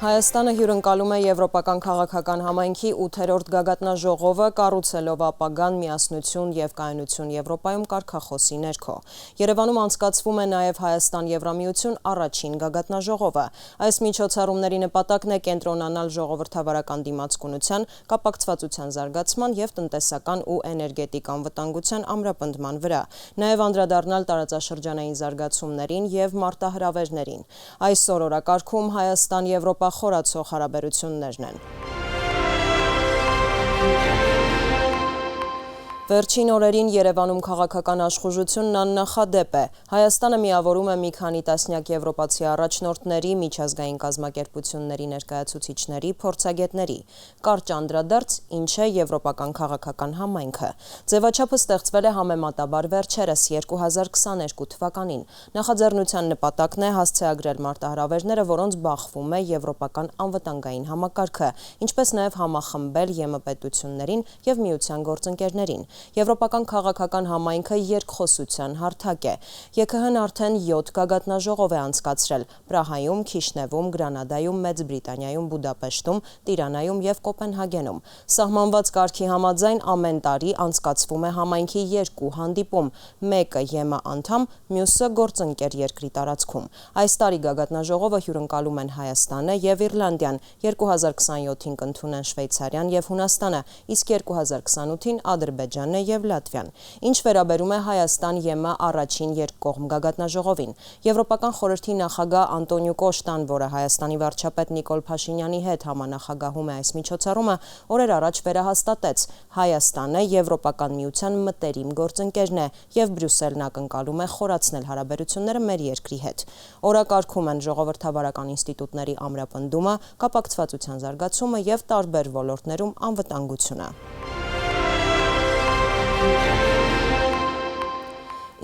Հայաստանը հյուրընկալում է Եվրոպական քաղաքական համայնքի 8-րդ գագաթնաժողովը կառուցելով ապագան միասնություն և կայունություն Եվրոպայում կարգախոսի ներքո։ Երևանում անցկացվում է նաև Հայաստան-Եվրամիություն առաջին գագաթնաժողովը։ Այս միջոցառումների նպատակն է կենտրոնանալ ժողովրդավարական դիմացկունության, կապակցվածության զարգացման և տնտեսական ու էներգետիկ անվտանգության ամրապնդման վրա, նաև անդրադառնալ տարածաշրջանային զարգացումներին և մարտահրավերներին։ Այսօր օրակարգում Հայաստան-Եվրոպա խորացող հարաբերություններն են։ Վերջին օրերին Երևանում քաղաքական աշխուժությունն աննախադեպ է։ Հայաստանը միավորում է մի քանի տասնյակ եվրոպացի առաջնորդների, միջազգային կազմակերպությունների ներկայացուցիչների, փորձագետների։ Կարճ անդրադարձ, ինչ է Եվրոպական քաղաքական համայնքը։ Ձևաչափը ստեղծվել է համեմատաբար վերջերս 2022 թվականին։ Նախաձեռնության նպատակն է հասցեագրել մարտահրավերները, որոնց բախվում է եվրոպական անվտանգային համակարգը, ինչպես նաև համախմբել ԵՄ պետություններին և միության գործընկերներին։ Եվրոպական քաղաքական համայնքը երկխոսության հարթակ է։ ԵՔՀ-ն արդեն 7 գագաթնաժողով է անցկացրել Պրահայում, Քիշնևում, Գրանադայում, Մեծ Բրիտանիայում, Բուդապեշտում, Տիրանայում և Կոպենհագենում։ Սահմանված կարգի համաձայն ամեն տարի անցկացվում է համայնքի 2 հանդիպում, մեկը ԵՄ անդամ, մյուսը գործընկեր երկրի տարածքում։ Այս տարի գագաթնաժողովը հյուրընկալում են Հայաստանը և Իռլանդիան, 2027-ին կընդունեն Շվեյցարիան և Հունաստանը, իսկ 2028-ին Ադրբեջանը և Լատվիան։ Ինչ վերաբերում է Հայաստան-ԵՄ առաջին երկկողմ գագաթնաժողովին, Եվրոպական խորհրդի նախագահ Անտոնիո Կոշտան, որը Հայաստանի վարչապետ Նիկոլ Փաշինյանի հետ համանախագահում է այս միջոցառումը, օրեր առաջ վերահաստատեց. Հայաստանը Եվրոպական միության մտերիմ գործընկերն է և Բրյուսելն ակնկալում է խորացնել հարաբերությունները մեր երկրի հետ։ Օրակարգում են ժողովրդավարական ինստիտուտների ամրապնդումը, կապակցվածության զարգացումը և տարբեր ոլորտներում անվտանգությունը։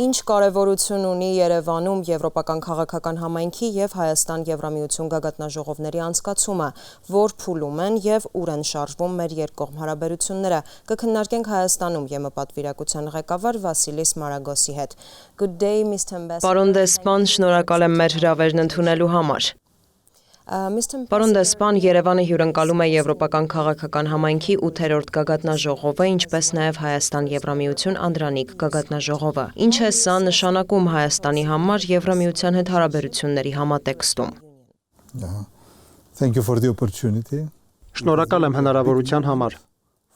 Ինչ կարևորություն ունի Երևանում Եվրոպական քաղաքական համայնքի և Հայաստան-Եվրամիություն գագաթնաժողովների անցկացումը, որ փուլում են և ուր են շարժվում մեր երկկողմ հարաբերությունները, կքննարկենք Հայաստանում ԵՄ պատվիրակության ղեկավար Վասիլիս Մարագոսի հետ։ Good day, Mr. Ambassador. Պարոն դեսպան, շնորհակալ եմ մեր հրավերն ընդունելու համար։ Պարոն դեսպան, Երևանը հյուրընկալում է Եվրոպական քաղաքական համայնքի 8-րդ գագաթնաժողովը, ինչպես նաև Հայաստան-Եվրամիություն անդրանիկ գագաթնաժողովը։ Ինչ է սա նշանակում Հայաստանի համար Եվրամիության հետ հարաբերությունների համատեքստում։ Շնորհակալ եմ հնարավորության համար։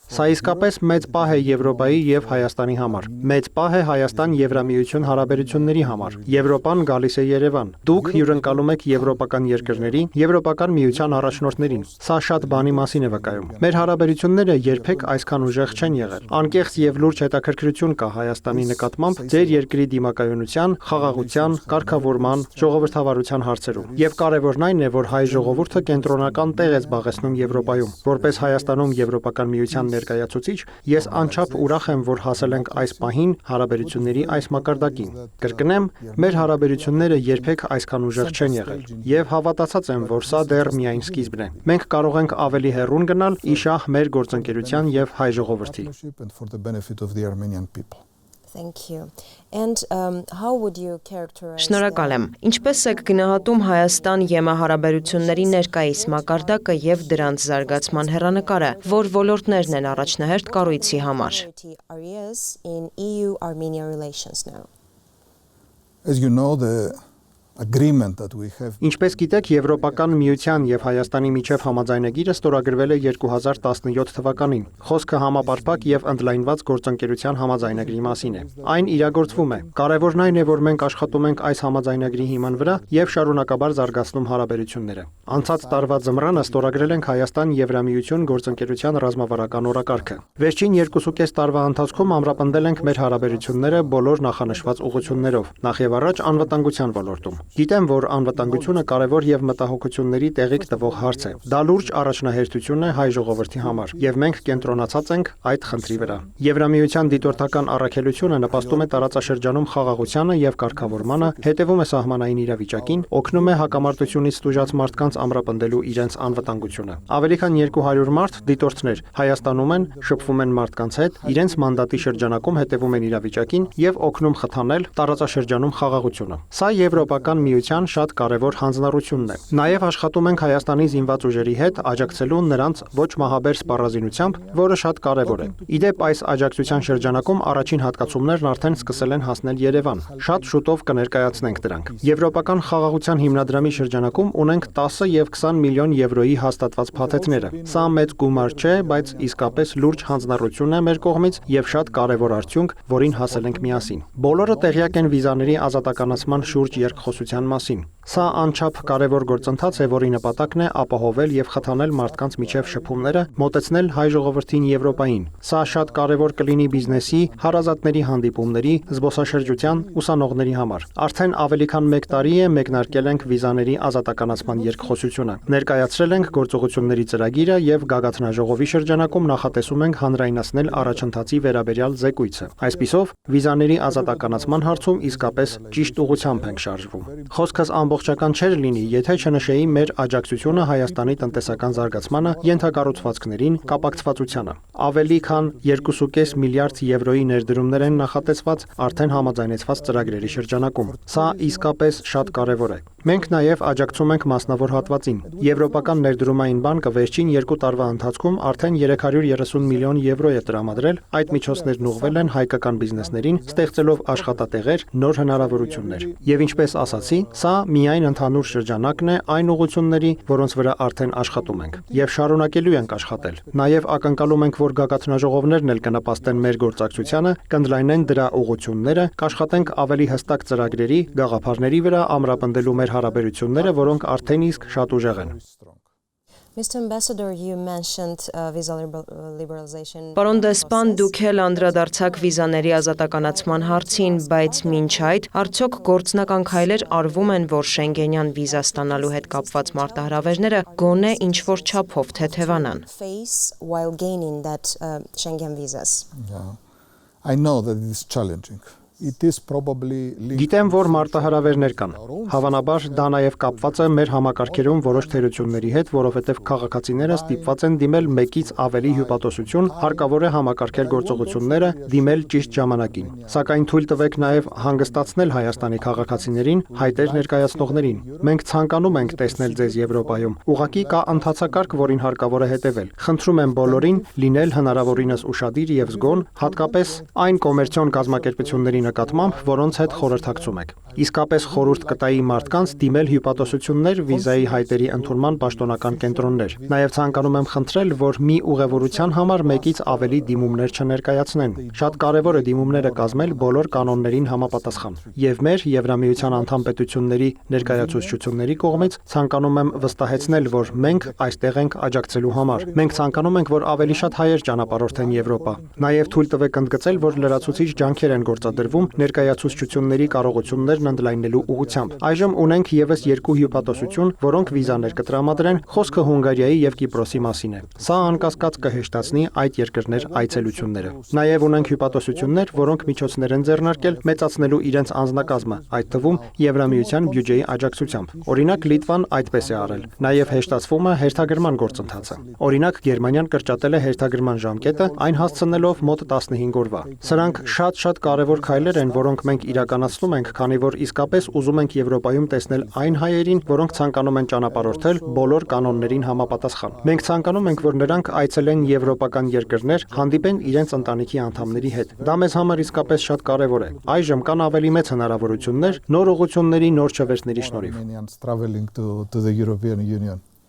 Սա իսկապես մեծ պահ է Եվրոպայի և Հայաստանի համար։ Մեծ պահ է Հայաստան-Եվրամիություն հարաբերությունների համար։ Եվրոպան գալիս է Երևան։ Դուք հյուրընկալում եք եվրոպական երկրների, Եվրոպական միության առաջնորդներին։ Սա շատ բանի մասին է վկայում։ Մեր հարաբերությունները երբեք այսքան ուժեղ չեն եղել։ Անկեղծ և լուրջ հետաքրքրություն կա Հայաստանի նկատմամբ ձեր երկրի դիմակայունության, խաղաղության, կարգավորման, ժողովրդավարության հարցերում։ Եվ կարևորն այն է, որ հայ ժողովուրդը կենտրոնական տեղ է զբաղեցնում Եվրոպայում։ Որպես Հայաստանում Եվրոպական միության ներկայացուցիչ, ես անչափ ուրախ եմ, որ հասել ենք այս պահին հարաբերությունների այս մակարդակին։ Կրկնեմ, մեր հարաբերությունները երբեք այսքան ուժեղ չեն եղել, եւ հավատացած եմ, որ սա դեռ միայն սկիզբն է։ Մենք կարող ենք ավելի հեռուն գնալ ի շահ մեր գործընկերության եւ հայ ժողովրդի։ Շնորհակալ եմ։ Ինչպես եք գնահատում Հայաստան-ԵՄ հարաբերությունների ներկայիս մակարդակը եւ դրանց զարգացման հեռանկարը, որ ոլորտներն են առաջնահերթ կառույցի համար։ Ինչպես գիտեք, Եվրոպական միության եւ Հայաստանի միջև համաձայնագիրը ստորագրվել է 2017 թվականին։ Խոսքը համապարփակ եւ ընդլայնված գործընկերության համաձայնագրի մասին է։ Այն իրագործվում է։ Կարևորն այն է, որ մենք աշխատում ենք այս համաձայնագրի հիման վրա եւ շարունակաբար զարգացնում հարաբերությունները։ Անցած տարվա ձմռանը ստորագրել ենք Հայաստան-Եվրամիություն գործընկերության ռազմավարական օրակարգը։ Վերջին 2.5 տարվա ընթացքում ամրապնդել ենք մեր հարաբերությունները բոլոր նախանշված ուղղություններով, նախ եւ առաջ անվտանգության ոլորտում։ Գիտեմ, որ անվտանգությունը կարևոր եւ մտահոգությունների տեղիք տվող հարց է։ Դա լուրջ առաջնահերթություն է հայ ժողովրդի համար, եւ մենք կենտրոնացած ենք այդ խնդրի վրա։ Եվրամիության դիտորդական առաքելությունը նպաստում է տարածաշրջանում խաղաղությանը եւ կարգավորմանը, հետեւում է սահմանային իրավիճակին, օգնում է հակամարտությունից տուժած մարդկանց ամրապնդելու իրենց անվտանգությունը։ Ավելի քան 200 մարդ դիտորդներ Հայաստանում են, շփվում են մարդկանց հետ, իրենց մանդատի շրջանակում հետևում են իրավիճակին եւ օգնում խթանել տարածաշրջանում խաղաղությունը։ Սա եվրոպական Եվրոպական միության շատ կարևոր հանձնառությունն է։ Նաև աշխատում ենք Հայաստանի զինված ուժերի հետ աջակցելու նրանց ոչ մահաբեր սպառազինությամբ, որը շատ կարևոր է։ Իդեպ այս աջակցության շրջանակում առաջին հատկացումներն արդեն սկսել են հասնել Երևան։ Շատ շուտով կներկայացնենք դրանք։ Եվրոպական խաղաղության հիմնադրամի շրջանակում ունենք 10 եւ 20 միլիոն եվրոյի հաստատված փաթեթները։ Սա մեծ գումար չէ, բայց իսկապես լուրջ հանձնառություն է մեր կողմից եւ շատ կարևոր արդյունք, որին հասել ենք միասին։ Բոլորը տեղյակ են վիզաների ազատականացման շուրջ երկխոսության մասին։ Սա անչափ կարևոր գործընթաց է, որի նպատակն է ապահովել եւ խթանել մարդկանց միջև շփումները, մոտեցնել հայ ժողովրդին Եվրոպային։ Սա շատ կարևոր կլինի բիզնեսի, հարազատների հանդիպումների, զբոսաշրջության, ուսանողների համար։ Արդեն ավելի քան 1 տարի է մեկնարկել ենք վիզաների ազատականացման երկխոսությունը։ Ներկայացրել ենք գործողությունների ծրագիրը եւ գագաթնաժողովի շրջանակում նախատեսում ենք հանրայնացնել առաջընթացի վերաբերյալ զեկույցը։ Այսպիսով, վիզաների ազատականացման հարցում իսկապես ճիշտ ուղղությամբ ենք շարժվում։ Խոսքս ամբողջական չէր լինի, եթե չնշեի մեր աջակցությունը Հայաստանի տնտեսական զարգացմանը, ենթակառուցվածքներին, կապակցվածությանը։ Ավելի քան 2.5 միլիարդ եվրոյի ներդրումներ են նախատեսված արդեն համաձայնեցված ծրագրերի շրջանակում։ Սա իսկապես շատ կարևոր է։ Մենք նաև աջակցում ենք մասնավոր հատվածին։ Եվրոպական ներդրումային բանկը վերջին 2 տարվա ընթացքում արդեն 330 միլիոն եվրո է տրամադրել, այդ միջոցներն ուղղվել են հայկական բիզնեսներին, ստեղծելով աշխատատեղեր, նոր հնարավորություններ։ Եվ ինչպես ասացի, սա միայն ընդհանուր շրջանակն է այն ուղղությունների, որոնց վրա արդեն աշխատում ենք եւ շարունակելու ենք աշխատել։ Նաեւ ակնկալում ենք, որ գագաթնաժողովներն էլ կնպաստեն մեր գործակցությանը, կընդլայնեն դրա ուղղությունները, կաշխատենք ավելի հստակ ծրագրերի, գաղափարների վրա ամրապնդելու մեր հարաբերությունները, որոնք արդեն իսկ շատ ուժեղ են։ Mr. Ambassador, you mentioned visa liberalization. Պարոն դեսպան, դուք էլ անդրադարձաք վիզաների ազատականացման հարցին, բայց մինչ այդ արդյոք գործնական քայլեր արվում են, որ Շենգենյան վիզա ստանալու հետ կապված մարտահրավերները գոնե ինչ-որ չափով թեթևանան։ Face while gaining that Schengen visas. Yeah. I know that it is challenging. It is probably Գիտեմ, որ մարտահրավերներ կան։ Հավանաբար դա նաև կապված է մեր համակարգերում որոշ թերությունների հետ, որովհետև քաղաքացիները ստիպված են դիմել մեկից ավելի հյուպատոսություն, հարկավոր է համակարգել գործողությունները, դիմել ճիշտ ժամանակին։ Սակայն թույլ տվեք նաև հանգստացնել Հայաստանի քաղաքացիներին, հայտեր ներկայացնողներին։ Մենք ցանկանում ենք տեսնել ձեզ Եվրոպայում։ Ուղղակի կա ընթացակարգ, որին հարկավոր է հետևել։ Խնդրում եմ բոլորին լինել հնարավորինս ուշադիր եւ զգոն, հատկապես այն կոմերցիոն կազմակերպությունների նկատմամբ, որոնց հետ խորհրդակցում եք։ Իսկապես խորհուրդ կտայի մարդկանց դիմել հյուպատոսություններ վիզայի հայտերի ընդունման պաշտոնական կենտրոններ։ Նաև ցանկանում եմ խնդրել, որ մի ուղևորության համար մեկից ավելի դիմումներ չներկայացնեն։ Շատ կարևոր է դիմումները կազմել բոլոր կանոններին համապատասխան։ Եվ մեր Եվրամիության անդամ պետությունների ներկայացուցչությունների կողմից ցանկանում եմ վստահեցնել, որ մենք այստեղ ենք աջակցելու համար։ Մենք ցանկանում ենք, որ ավելի շատ հայեր ճանապարհորդեն Եվրոպա։ Նաև թույլ տվեք ընդգծել, որ լրացուցիչ ջանքեր են գործադրվում ներկայացուցչությունների կարողություններն ընդլայնելու ուղղությամբ։ Այժմ ունենք եւս 2 հյուպատոսություն, որոնք վիզաներ կտրամադրեն, խոսքը Հունգարիայի եւ Կիպրոսի մասին է։ Սա անկասկած կհեշտացնի այդ երկրներ այցելությունները։ Նաեւ ունենք հյուպատոսություններ, որոնք միջոցներ են ձեռնարկել մեծացնելու իրենց անձնակազմը, այդ թվում Եվրամիության բյուջեի աջակցությամբ։ Օրինակ Լիտվան այդպես է արել։ Նաեւ հեշտացվում է հերթագրման գործընթացը։ Օրինակ Գերմանիան կրճատել է հերթագրման ժամկետը, այն հասցնելով մոտ 15 օրվա։ Սրանք շատ կարևոր քայլեր են, որոնք մենք իրականացնում ենք, քանի որ իսկապես ուզում ենք Եվրոպայում տեսնել այն հայերին, որոնք ցանկանում են ճանապարհորդել բոլոր կանոններին համապատասխան։ Մենք ցանկանում ենք, որ նրանք այցելեն եվրոպական երկրներ, հանդիպեն իրենց ընտանիքի անդամների հետ։ Դա մեզ համար իսկապես շատ կարևոր է։ Այժմ կան ավելի մեծ հնարավորություններ նոր ուղղությունների, նոր չվերթների շնորհիվ։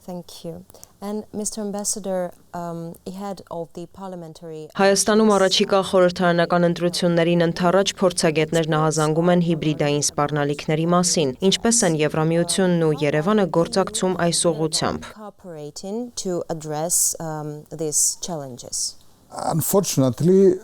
Thank you. And Mr. Ambassador, ahead of the parliamentary Հայաստանում առաջիկա խորհրդարանական ընտրություններին ընդառաջ փորձագետներ նահազանգում են հիբրիդային սպառնալիքների մասին, ինչպես են Եվրամիությունն ու Երևանը գործակցում այս ուղղությամբ։ cooperating to address these challenges. Unfortunately,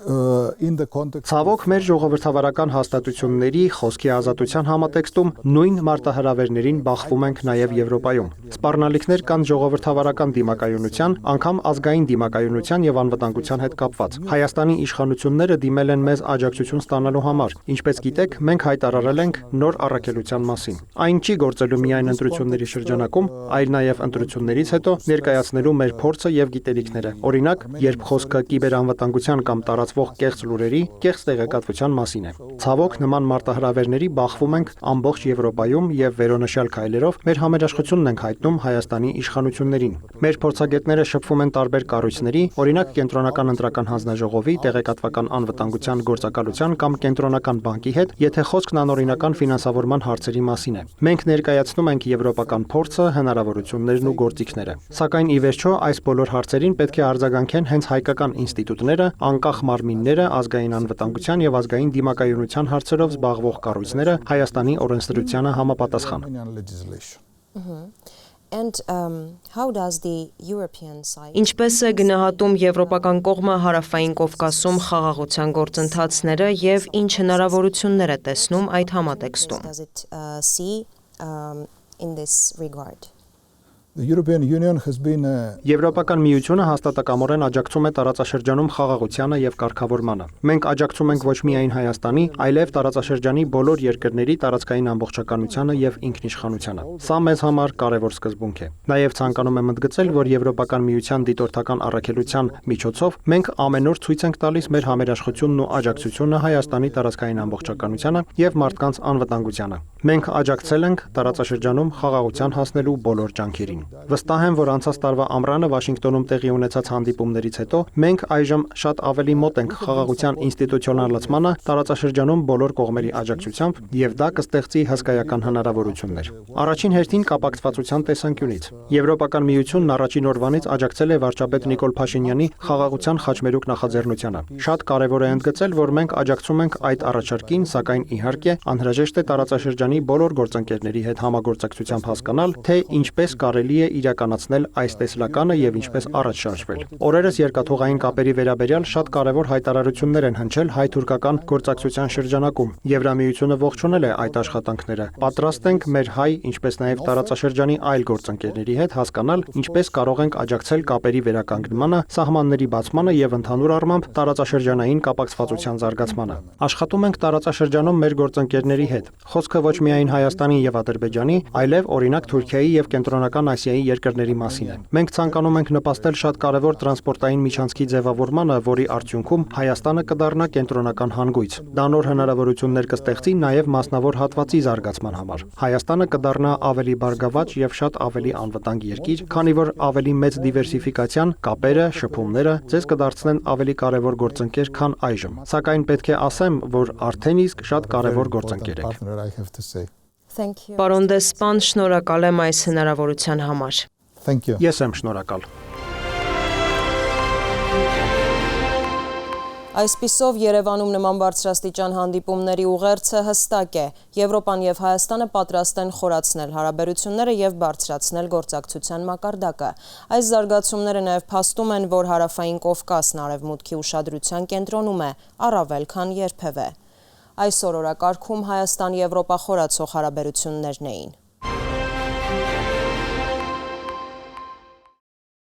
in the context Ցավոք մեր ժողովրդավարական հաստատությունների խոսքի ազատության համատեքստում նույն մարտահրավերներին բախվում ենք նաև Եվրոպայում։ Սպառնալիքներ կան ժողովրդավարական դիմակայունության, անգամ ազգային դիմակայունության եւ անվտանգության հետ կապված։ Հայաստանի իշխանությունները դիմել են մեզ աջակցություն ստանալու համար։ Ինչպես գիտեք, մենք հայտարարել ենք նոր առաքելության մասին։ Այն չի գործելու միայն ընտրությունների շրջանակում, այլ նաև ընտրություններից հետո ներկայացնելու մեր փորձը եւ գիտելիքները։ Օրինակ, երբ խոսքը կիբերանվտանգության կամ տարածվող կեղծ լուրերի, կեղծ տեղեկատվության մասին է։ Ցավոք, նման մարտահրավերների բախվում ենք ամբողջ Եվրոպայում եւ վերոնշյալ քայլերով մեր համերաշխությունն ենք հայտնում Հայաստանի իշխանություններին։ Մեր փորձագետները շփվում են տարբեր կառույցների, օրինակ Կենտրոնական ընտրական հանձնաժողովի, տեղեկատվական անվտանգության գործակալության կամ Կենտրոնական բանկի հետ, եթե խոսքն անօրինական ֆինանսավորման հարցերի մասին է։ Մենք ներկայացնում ենք եվրոպական փորձը, հնարավորություններն ու գործիքները։ Սակայն ի վերջո այս բոլոր հարցերին պետք է արձագանքեն հենց հայկական ինստիտուտները, անկախ մարմինները, ազգային անվտանգության եւ ազգային դիմակայունության հարցերով զբաղվող կառույցները Հայաստանի օրենսդրությանը համապատասխան։ Ինչպես է գնահատում եվրոպական կողմը հարավային Կովկասում խաղաղության գործընթացները եւ ինչ հնարավորություններ է տեսնում այդ համատեքստում։ The European Union has been Եվրոպական միությունը հաստատակամորեն աջակցում է տարածաշրջանում խաղաղությանը եւ կարգավորմանը։ Մենք աջակցում ենք ոչ միայն Հայաստանի, այլև տարածաշրջանի բոլոր երկրների տարածքային ամբողջականությանը եւ ինքնիշխանությանը։ Սա մեզ համար կարևոր սկզբունք է։ Նաեւ ցանկանում եմ ընդգծել, որ Եվրոպական միության դիտորդական առաքելության միջոցով մենք ամեն օր ցույց ենք տալիս մեր համերաշխությունն ու աջակցությունը Հայաստանի տարածքային ամբողջականությանը եւ մարդկանց անվտանգությանը։ Մենք աջակցել ենք տարածաշրջանում խաղաղության հասնելու բոլոր ջանքերին։ Վստահ եմ, որ անցած տարվա ամռանը Վաշինգտոնում տեղի ունեցած հանդիպումներից հետո մենք այժմ շատ ավելի մոտ ենք խաղաղության ինստիտուցիոնալացմանը տարածաշրջանում բոլոր կողմերի աջակցությամբ եւ դա կստեղծի հսկայական հնարավորություններ։ Առաջին հերթին կապակցվածության տեսանկյունից Եվրոպական միությունն առաջին օրվանից աջակցել է վարչապետ Նիկոլ Փաշինյանի խաղաղության խաչմերուկ նախաձեռնությանը։ Շատ կարևոր է ընդգծել, որ մենք աջակցում ենք այդ առաջարկին, սակայն իհարկե անհրաժեշտ է տարածաշրջանի բոլոր գործընկերների հետ համագործակցությամբ հասկանալ, թե ինչպես կարելի է իրականացնել այս տեսլականը եւ ինչպես առաջ շարժվել։ Օրերս երկաթուղային կապերի վերաբերյալ շատ կարևոր հայտարարություններ են հնչել հայ-թուրքական գործակցության շրջանակում։ Եվրամիությունը ողջունել է այդ աշխատանքները։ Պատրաստ ենք մեր հայ, ինչպես նաեւ տարածաշրջանի այլ գործընկերների հետ հասկանալ, ինչպես կարող ենք աջակցել կապերի վերականգնմանը, սահմանների բացմանը եւ ընդհանուր առմամբ տարածաշրջանային կապակցվածության զարգացմանը։ Աշխատում ենք տարածաշրջանում մեր գործընկերների հետ։ Խոսքը ոչ միայն Հայաստանի եւ Ադրբեջանի, այլև օրինակ Թուրքիայի եւ Կենտրոնական Ասիայի երկրների մասին է։ Մենք ցանկանում ենք նպաստել շատ կարևոր տրանսպորտային միջանցքի ձևավորմանը, որի արդյունքում Հայաստանը կդառնա կենտրոնական հանգույց։ Դա նոր հնարավորություններ կստեղծի նաեւ մասնավոր հատվածի զարգացման համար։ Հայաստանը կդառնա ավելի բարգավաճ եւ շատ ավելի անվտանգ երկիր, քանի որ ավելի մեծ դիվերսիֆիկացիան, կապերը, շփումները ձեզ կդարձնեն ավելի կարևոր գործընկեր, քան այժմ։ Սակայն պետք է ասեմ, որ արդեն իսկ շատ կարևոր գործընկեր եք։ Պարոն դեսպան, շնորհակալ եմ այս հնարավորության համար։ Thank you. Ես եմ շնորհակալ։ Այսպիսով Երևանում նման բարձրաստիճան հանդիպումների ուղերձը հստակ է։ Եվրոպան եւ Հայաստանը պատրաստ են խորացնել հարաբերությունները եւ բարձրացնել գործակցության մակարդակը։ Այս զարգացումները նաեւ փաստում են, որ հարավային Կովկասն արևմուտքի ուշադրության կենտրոնում է, առավել քան երբևէ։ Այսօր օրակարգում Հայաստան-Եվրոպա խորացող հարաբերություններն էին։